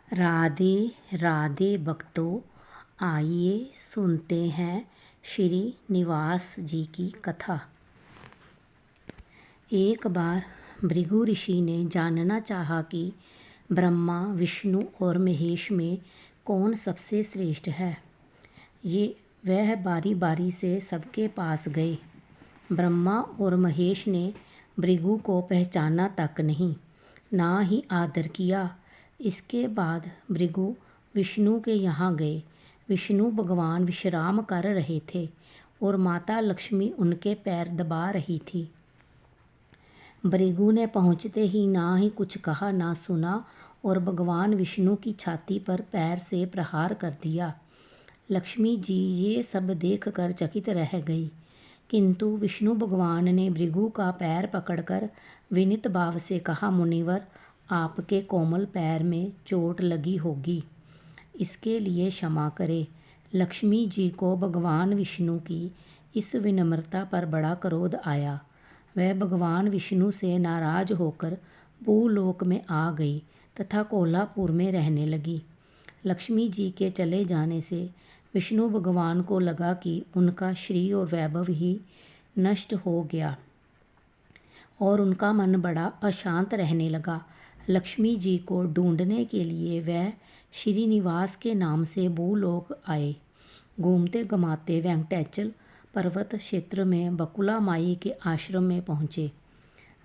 राधे राधे भक्तों, आइए सुनते हैं श्री निवास जी की कथा। एक बार भृगु ऋषि ने जानना चाहा कि ब्रह्मा, विष्णु और महेश में कौन सबसे श्रेष्ठ है। वह बारी बारी से सबके पास गए। ब्रह्मा और महेश ने भृगु को पहचाना तक नहीं, ना ही आदर किया। इसके बाद भृगु विष्णु के यहाँ गए। विष्णु भगवान विश्राम कर रहे थे और माता लक्ष्मी उनके पैर दबा रही थी। भृगु ने पहुँचते ही ना ही कुछ कहा ना सुना और भगवान विष्णु की छाती पर पैर से प्रहार कर दिया। लक्ष्मी जी ये सब देखकर चकित रह गई, किंतु विष्णु भगवान ने भृगु का पैर पकड़कर विनीत भाव से कहा, मुनिवर, आपके कोमल पैर में चोट लगी होगी, इसके लिए क्षमा करें। लक्ष्मी जी को भगवान विष्णु की इस विनम्रता पर बड़ा क्रोध आया। वह भगवान विष्णु से नाराज होकर भूलोक में आ गई तथा कोल्हापुर में रहने लगी। लक्ष्मी जी के चले जाने से विष्णु भगवान को लगा कि उनका श्री और वैभव ही नष्ट हो गया और उनका मन बड़ा अशांत रहने लगा। लक्ष्मी जी को ढूंढने के लिए वह श्रीनिवास के नाम से भूलोक आए। घूमते घुमाते वेंकटाचल पर्वत क्षेत्र में बकुला माई के आश्रम में पहुँचे।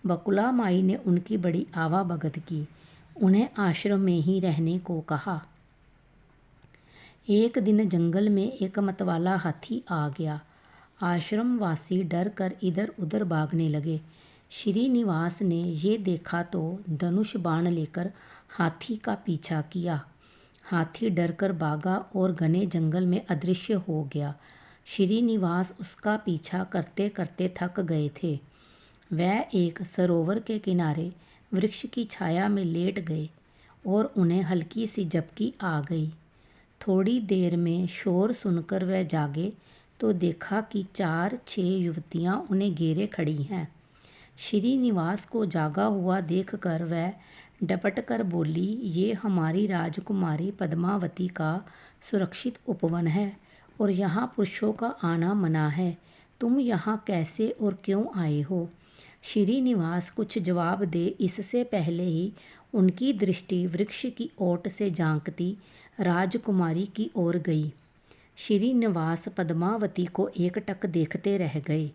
बकुला माई ने उनकी बड़ी आवा भगत की, उन्हें आश्रम में ही रहने को कहा। एक दिन जंगल में एक मतवाला हाथी आ गया। आश्रम वासी डर कर इधर उधर भागने लगे। श्रीनिवास ने ये देखा तो धनुष बाण लेकर हाथी का पीछा किया। हाथी डरकर भागा और घने जंगल में अदृश्य हो गया। श्रीनिवास उसका पीछा करते करते थक गए थे। वह एक सरोवर के किनारे वृक्ष की छाया में लेट गए और उन्हें हल्की सी झपकी आ गई। थोड़ी देर में शोर सुनकर वह जागे तो देखा कि 4-6 युवतियां उन्हें घेरे खड़ी हैं। श्रीनिवास को जागा हुआ देखकर वह डपट कर बोली, ये हमारी राजकुमारी पद्मावती का सुरक्षित उपवन है और यहाँ पुरुषों का आना मना है। तुम यहाँ कैसे और क्यों आए हो? श्रीनिवास कुछ जवाब दे इससे पहले ही उनकी दृष्टि वृक्ष की ओट से झांकती राजकुमारी की ओर गई। श्रीनिवास पद्मावती को एकटक देखते रह गए।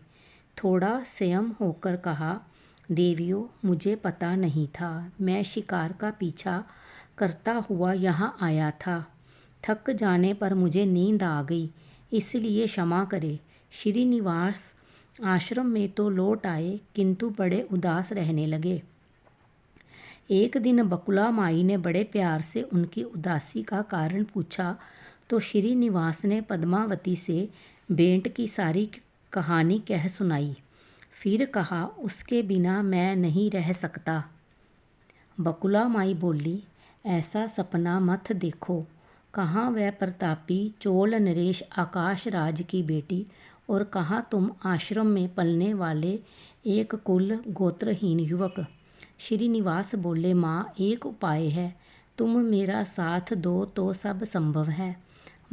थोड़ा संयम होकर कहा, देवियों, मुझे पता नहीं था, मैं शिकार का पीछा करता हुआ यहाँ आया था। थक जाने पर मुझे नींद आ गई, इसलिए क्षमा करें। श्रीनिवास आश्रम में तो लौट आए, किंतु बड़े उदास रहने लगे। एक दिन बकुला माई ने बड़े प्यार से उनकी उदासी का कारण पूछा तो श्रीनिवास ने पद्मावती से भेंट की सारी कहानी कह सुनाई। फिर कहा, उसके बिना मैं नहीं रह सकता। बकुला माई बोली, ऐसा सपना मत देखो। कहाँ वह प्रतापी चोल नरेश आकाश राज की बेटी और कहाँ तुम आश्रम में पलने वाले एक कुल गोत्रहीन युवक। श्रीनिवास बोले, माँ, एक उपाय है, तुम मेरा साथ दो तो सब संभव है।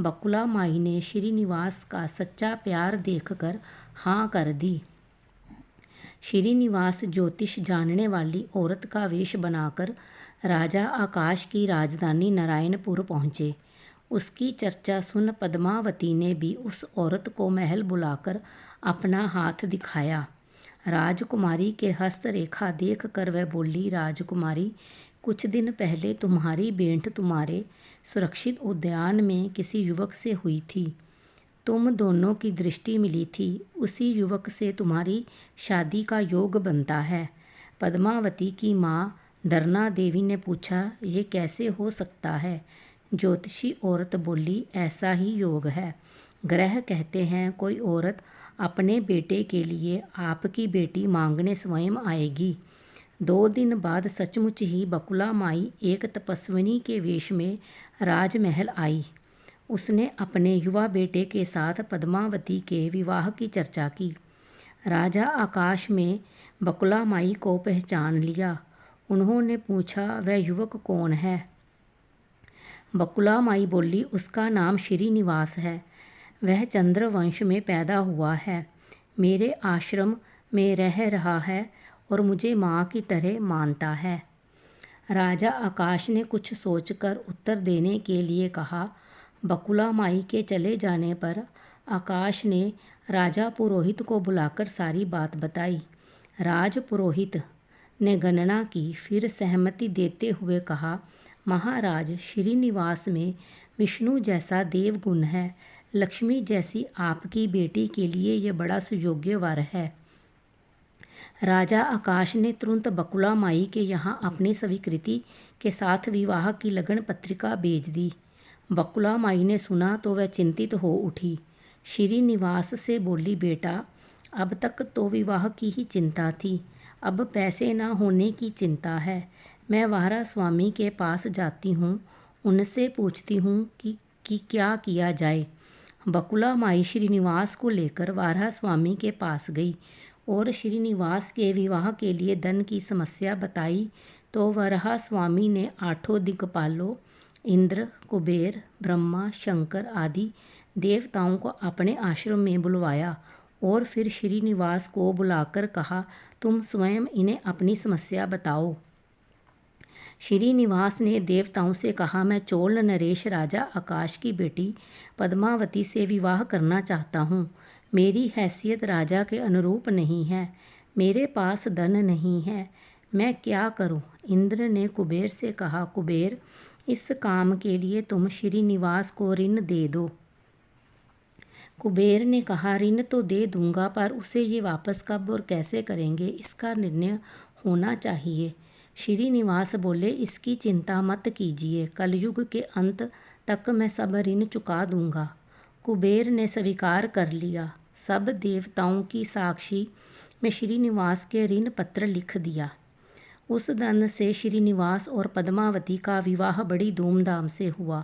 बकुला माई ने श्रीनिवास का सच्चा प्यार देखकर हाँ कर दी। श्रीनिवास ज्योतिष जानने वाली औरत का वेश बनाकर राजा आकाश की राजधानी नारायणपुर पहुँचे। उसकी चर्चा सुन पद्मावती ने भी उस औरत को महल बुलाकर अपना हाथ दिखाया। राजकुमारी के हस्तरेखा देखकर वह बोली, राजकुमारी, कुछ दिन पहले तुम्हारी भेंट तुम्हारे सुरक्षित उद्यान में किसी युवक से हुई थी। तुम दोनों की दृष्टि मिली थी, उसी युवक से तुम्हारी शादी का योग बनता है। पद्मावती की माँ धरना देवी ने पूछा, ये कैसे हो सकता है? ज्योतिषी औरत बोली, ऐसा ही योग है। ग्रह कहते हैं कोई औरत अपने बेटे के लिए आपकी बेटी मांगने स्वयं आएगी। 2 दिन बाद सचमुच ही बकुला माई एक तपस्विनी के वेश में राजमहल आई। उसने अपने युवा बेटे के साथ पद्मावती के विवाह की चर्चा की। राजा आकाश में बकुला माई को पहचान लिया। उन्होंने पूछा, वह युवक कौन है? बकुला माई बोली, उसका नाम श्रीनिवास है। वह चंद्रवंश में पैदा हुआ है, मेरे आश्रम में रह रहा है और मुझे माँ की तरह मानता है। राजा आकाश ने कुछ सोचकर उत्तर देने के लिए कहा। बकुला माई के चले जाने पर आकाश ने राजा पुरोहित को बुलाकर सारी बात बताई। राज पुरोहित ने गणना की, फिर सहमति देते हुए कहा, महाराज, श्रीनिवास में विष्णु जैसा देवगुण है। लक्ष्मी जैसी आपकी बेटी के लिए यह बड़ा सुयोग्य वर है। राजा आकाश ने तुरंत बकुला माई के यहाँ अपनी स्वीकृति के साथ विवाह की लगन पत्रिका भेज दी। बकुला माई ने सुना तो वह चिंतित हो उठी। श्रीनिवास से बोली, बेटा, अब तक तो विवाह की ही चिंता थी, अब पैसे ना होने की चिंता है। मैं वारा स्वामी के पास जाती हूँ, उनसे पूछती हूँ कि क्या किया जाए। बकुला माई श्रीनिवास को लेकर वारा स्वामी के पास गई और श्रीनिवास के विवाह के लिए धन की समस्या बताई तो वराह स्वामी ने 8 दिक्पालों इंद्र, कुबेर, ब्रह्मा, शंकर आदि देवताओं को अपने आश्रम में बुलवाया और फिर श्रीनिवास को बुलाकर कहा, तुम स्वयं इन्हें अपनी समस्या बताओ। श्रीनिवास ने देवताओं से कहा, मैं चोल नरेश राजा आकाश की बेटी पद्मावती से विवाह करना चाहता हूँ। मेरी हैसियत राजा के अनुरूप नहीं है, मेरे पास धन नहीं है, मैं क्या करूं? इंद्र ने कुबेर से कहा, कुबेर, इस काम के लिए तुम श्रीनिवास को ऋण दे दो। कुबेर ने कहा, ऋण तो दे दूंगा, पर उसे ये वापस कब और कैसे करेंगे, इसका निर्णय होना चाहिए। श्रीनिवास बोले, इसकी चिंता मत कीजिए, कलयुग के अंत तक मैं सब ऋण चुका दूंगा। कुबेर ने स्वीकार कर लिया। सब देवताओं की साक्षी में श्रीनिवास के ऋण पत्र लिख दिया। उस धन से श्रीनिवास और पद्मावती का विवाह बड़ी धूमधाम से हुआ।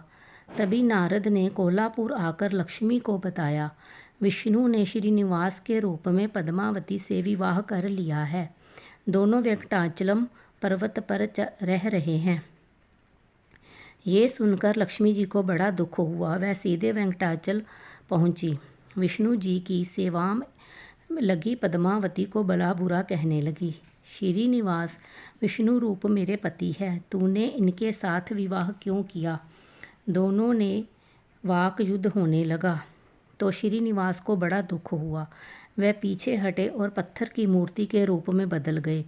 तभी नारद ने कोल्हापुर आकर लक्ष्मी को बताया, विष्णु ने श्रीनिवास के रूप में पद्मावती से विवाह कर लिया है। दोनों वेंकटाचलम पर्वत पर रह रहे हैं। ये सुनकर लक्ष्मी जी को बड़ा दुख हुआ। वह सीधे वेंकटाचल पहुंची। विष्णु जी की सेवा में लगी पद्मावती को भला बुरा कहने लगी। श्रीनिवास, विष्णु रूप मेरे पति है, तूने इनके साथ विवाह क्यों किया? दोनों ने वाक युद्ध होने लगा तो श्रीनिवास को बड़ा दुख हुआ। वह पीछे हटे और पत्थर की मूर्ति के रूप में बदल गए।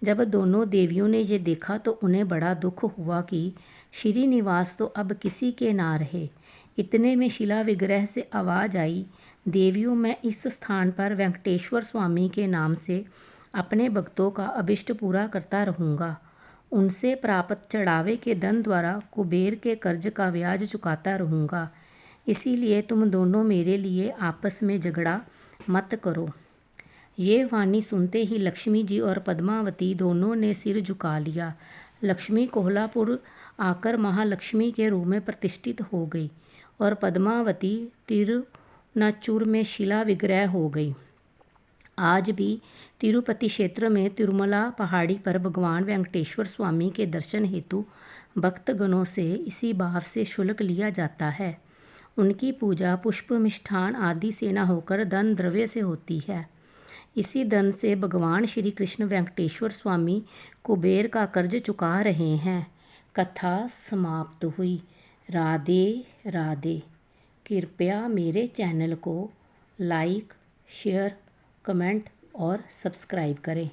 जब दोनों देवियों ने ये देखा तो उन्हें बड़ा दुख हुआ कि श्रीनिवास तो अब किसी के ना रहे। इतने में शिला विग्रह से आवाज़ आई, देवियों, मैं इस स्थान पर वेंकटेश्वर स्वामी के नाम से अपने भक्तों का अभिष्ट पूरा करता रहूँगा। उनसे प्राप्त चढ़ावे के धन द्वारा कुबेर के कर्ज का ब्याज चुकाता रहूँगा। इसीलिए तुम दोनों मेरे लिए आपस में झगड़ा मत करो। ये वाणी सुनते ही लक्ष्मी जी और पद्मावती दोनों ने सिर झुका लिया। लक्ष्मी कोल्हापुर आकर महालक्ष्मी के रूप में प्रतिष्ठित हो गई और पद्मावती तिरुनाचुर में शिला विग्रह हो गई। आज भी तिरुपति क्षेत्र में तिरुमला पहाड़ी पर भगवान वेंकटेश्वर स्वामी के दर्शन हेतु भक्तगणों से इसी भाव से शुल्क लिया जाता है। उनकी पूजा पुष्प, मिष्ठान आदि से न होकर धन द्रव्य से होती है। इसी धन से भगवान श्री कृष्ण वेंकटेश्वर स्वामी कुबेर का कर्ज चुका रहे हैं। कथा समाप्त हुई। राधे राधे। कृपया मेरे चैनल को लाइक, शेयर, कमेंट और सब्सक्राइब करें।